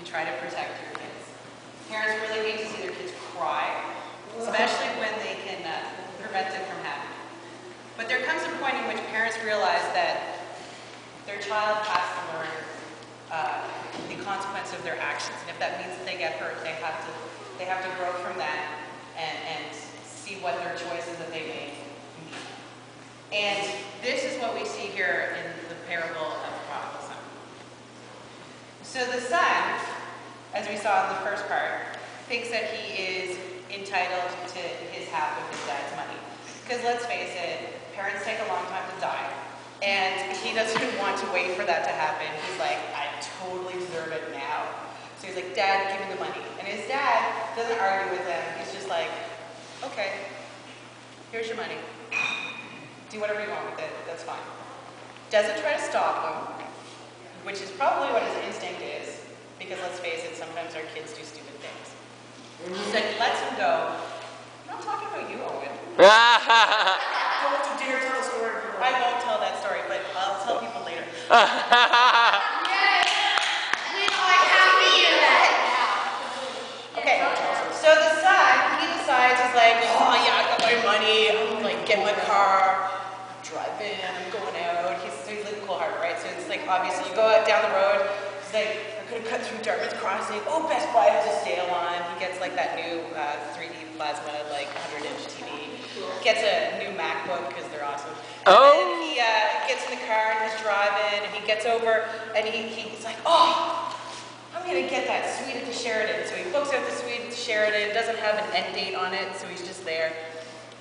try to protect your kids. Parents really hate to see their kids cry, especially when they can prevent it from happening. But there comes a point in which parents realize that their child has to learn the consequence of their actions. And if that means that they get hurt, they have to grow from that and see what their choices that they make mean. And this is what we see here in the parable of the prodigal son. So the son, as we saw in the first part, thinks that he is entitled to his half of his dad's money. Because let's face it, parents take a long time to die. And he doesn't want to wait for that to happen. He's like, I totally deserve it now. So he's like, Dad, give me the money. And his dad doesn't argue with him. He's just like, okay, here's your money. Do whatever you want with it. That's fine. Doesn't try to stop him, which is probably what his instinct is. Because let's face it, sometimes our kids do stupid things. So he lets him go. I'm not talking about you, Owen. Don't you dare tell a story. I won't tell that story, but I'll tell people later. Okay, so the son, he decides, he's like, oh yeah, I got my money, I'm like, get my car, drive in, I'm going out. So he's like cool-hearted, right? So it's like, obviously, you go out down the road, he's like, I'm gonna cut through Dartmouth Crossing, oh, Best Buy has a sale on. He gets like that new 3D plasma, like 100-inch TV. Gets a new MacBook, because they're awesome. And he gets in the car and he's driving, and he gets over, and he's like, oh, I'm going to get that suite at the Sheraton. So he books out the suite at the Sheraton, doesn't have an end date on it, so he's just there.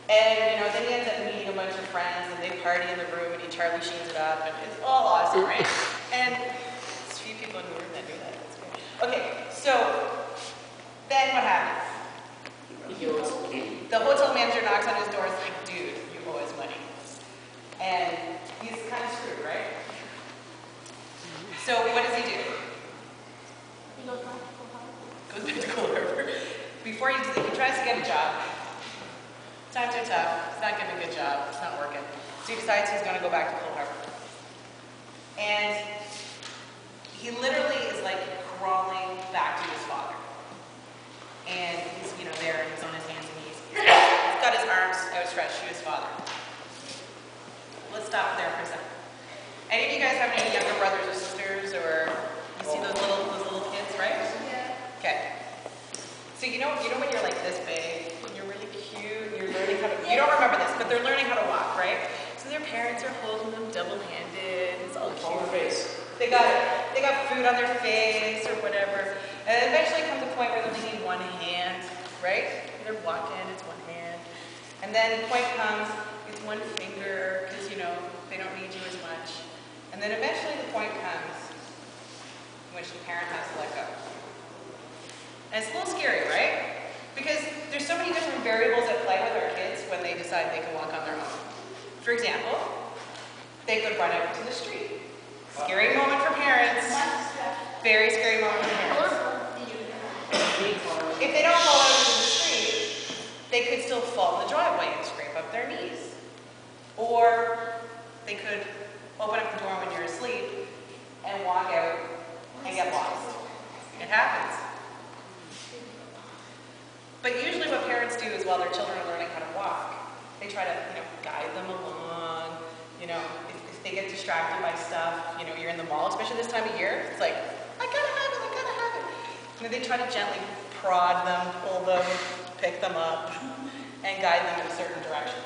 And, then he ends up meeting a bunch of friends, and they party in the room, and he Charlie Sheens it up, and it's all awesome, right? And there's a few people in the room that do that. That's great. Okay, so then what happens? The hotel manager knocks on his door, and is like, dude, you owe us money. And he's kind of screwed, right? So what does he do? Goes back to Coal Harbor. Before he does it, he tries to get a job. Times are tough. He's not getting a good job. It's not working. So he decides he's going to go back to Coal Harbor. And he literally is like crawling back to his father. And he's, there, and he's on his hands and knees. He's got his arms outstretched to his father. Let's stop there for a second. Any of you guys have any younger brothers or sisters, or you see those little kids, right? Yeah. Okay. So you know when you're like this big, and you're really cute, and you're learning how to, you don't remember this, but they're learning how to walk, right? So their parents are holding them double-handed. It's all cute. On their face. They got food on their face or whatever. And it eventually comes a point where they need one hand, right? They're walking, it's one hand. And then the point comes, it's one finger, because, they don't need you as much. And then eventually the point comes in which the parent has to let go. And it's a little scary, right? Because there's so many different variables at play with our kids when they decide they can walk on their own. For example, they could run out into the street. Scary moment for parents. Very scary moment for parents. If they don't fall out into the street, they could still fall in the driveway and scrape up their knees. Or they could open up the door when you're asleep and walk out and get lost. It happens. But usually what parents do is while their children are learning how to walk, they try to, guide them along. If they get distracted by stuff, you're in the mall, especially this time of year, it's like, I gotta have it. They try to gently prod them, pull them, pick them up, and guide them in a certain direction.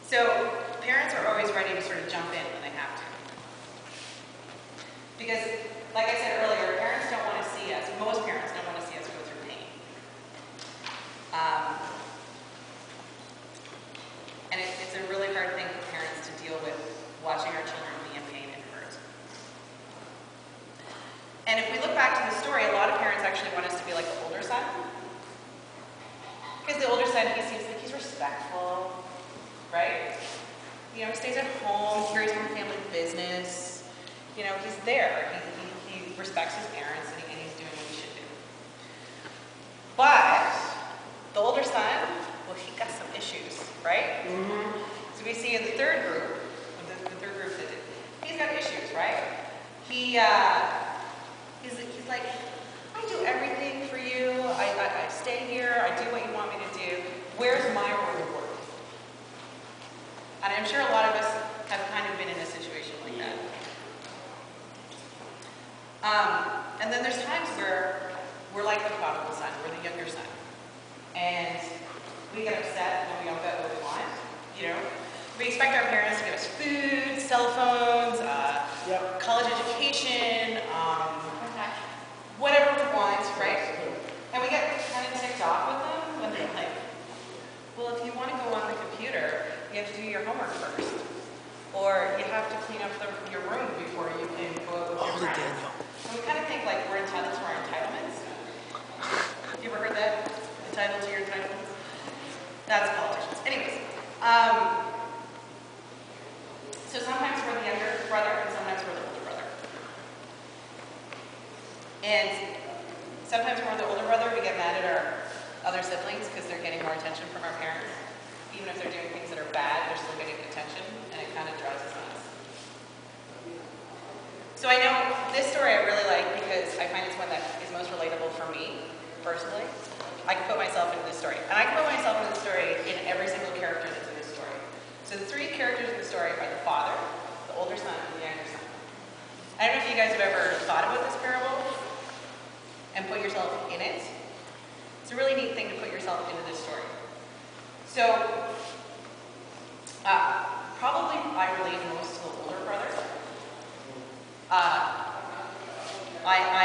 So parents are always ready to sort of jump in when they have to. Because, like I said earlier, parents don't want to see us, most parents don't want to see us go through pain. And it's a really hard thing for parents to deal with, watching our children be in pain and hurt. And if we look back to the story, a lot of parents actually want us to be like the older son. Because the older son, he seems like he's respectful, right? He stays at home, carries on the family business. He's there. He respects his parents, and he's doing what he should do. But the older son, well, he got some issues, right? So we see in the third group, he's got issues, right? He he's like, I do everything for you. I stay here. I do what you want me to do. Where's my reward? And I'm sure a lot of us have kind of been in a situation like that. And then there's times where we're like the prodigal son, we're the younger son. And we get upset when we don't get what we want, you know? We expect our parents to give us food, cell phones, college education, whatever we want, right? And we get kind of ticked off with them when they're like, well, if you want to go on the computer, you have to do your homework first. Or you have to clean up your room before you can go out with your friends. And we kind of think like we're entitled to our entitlements. You ever heard that? Entitled to your entitlements? That's politicians. Anyways. So sometimes we're the younger brother and sometimes we're the older brother. And sometimes when we're the older brother, we get mad at our other siblings because they're getting more attention from our parents. Even if they're doing things that are bad, they're still getting attention, and it kind of drives us nuts. So I know this story I really like because I find it's one that is most relatable for me, personally. I can put myself into this story. And I can put myself into this story in every single character that's in this story. So the three characters in the story are the father, the older son, and the younger son. I don't know if you guys have ever thought about this parable and put yourself in it. It's a really neat thing to put yourself into this story. So, probably I relate most to the older brother. I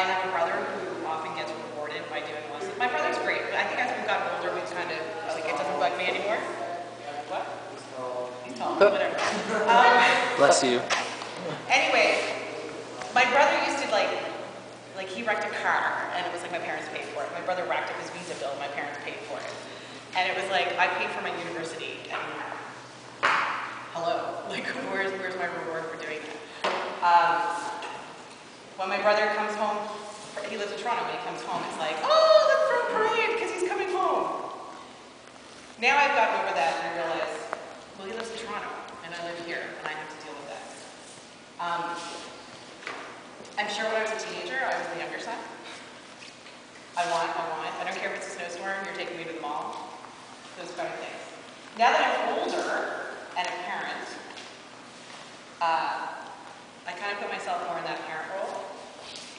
have a brother who often gets rewarded by doing less. My brother's great, but I think as we've gotten older, we've kind of, like, it doesn't bug me anymore. What? He's tall, whatever. Bless you. Anyway, my brother used to, like he wrecked a car, and it was like my parents paid for it. My brother racked up his visa bill, my parents paid for it. And it was like, I paid for my university, and hello, like, where's my reward for doing that? When my brother comes home, he lives in Toronto, when he comes home, it's like, oh, let's throw a parade, because he's coming home. Now I've gotten over that, and I realize, well, he lives in Toronto, and I live here, and I have to deal with that. I'm sure when I was a teenager, I was the younger son. I want. I don't care if it's a snowstorm, you're taking me to the mall. Those kind of things. Now that I'm older and a parent, I kind of put myself more in that parent role.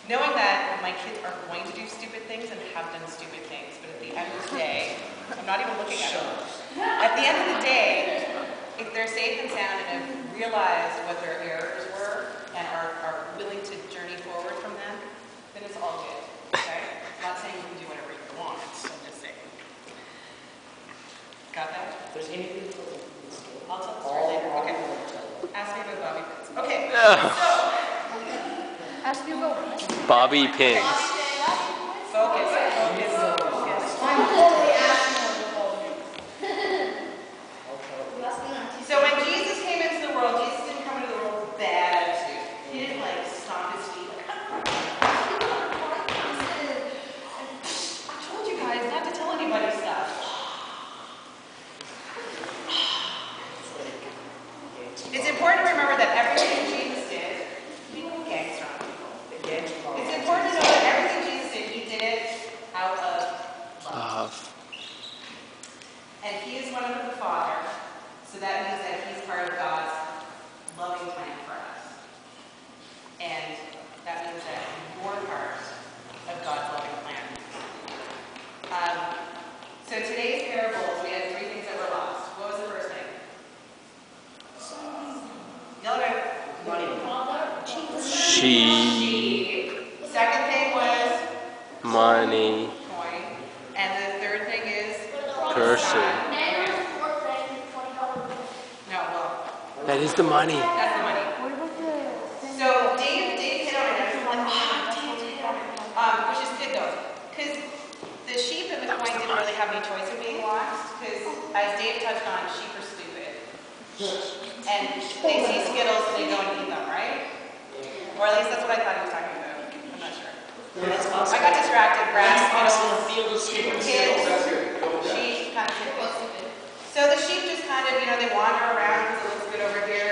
Knowing that my kids are going to do stupid things and have done stupid things, but at the end of the day, I'm not even looking at them. At the end of the day, if they're safe and sound and have realized what their errors were and are willing to journey forward from them, then it's all good. Okay? I'm not saying you can do whatever you want. I'm just saying. Got that? If there's anything I'll tell the story later. Okay. Ask me about Bobby Pins. Okay. So. Ask me about what? Bobby Pins. Focus. So when Jesus came into the world, Jesus didn't come into the world with bad attitude. He didn't like stomp his feet like, I told you guys not to tell anybody stuff. It's important to remember that everything Jesus did, gangster on people. It's important to know that everything Jesus did, he did it out of love. And he is one of the Father, so that means that he's part of God's loving plan for us. And that means that you're part of God's loving plan. So today's parables, we had three things that were lost. What was the first thing? Yell it out. Money. Sheep. Second thing was? Money. Coin. And the third thing is? Person. No, well. That is the money. That's the money. So Dave hit on it. I was like, Dave. Which is good though. Because the sheep and the coin didn't really have any choice in being lost. Because as Dave touched on, sheep are stupid. And they see Skittles and they go and eat them, right? Or at least that's what I thought he was talking about. I'm not sure. That's awesome. I got distracted. Grass, Awesome. Skittles, Field of Skittles. kids, sheep, kind of stupid. So the sheep just kind of, they wander around because it looks good over here.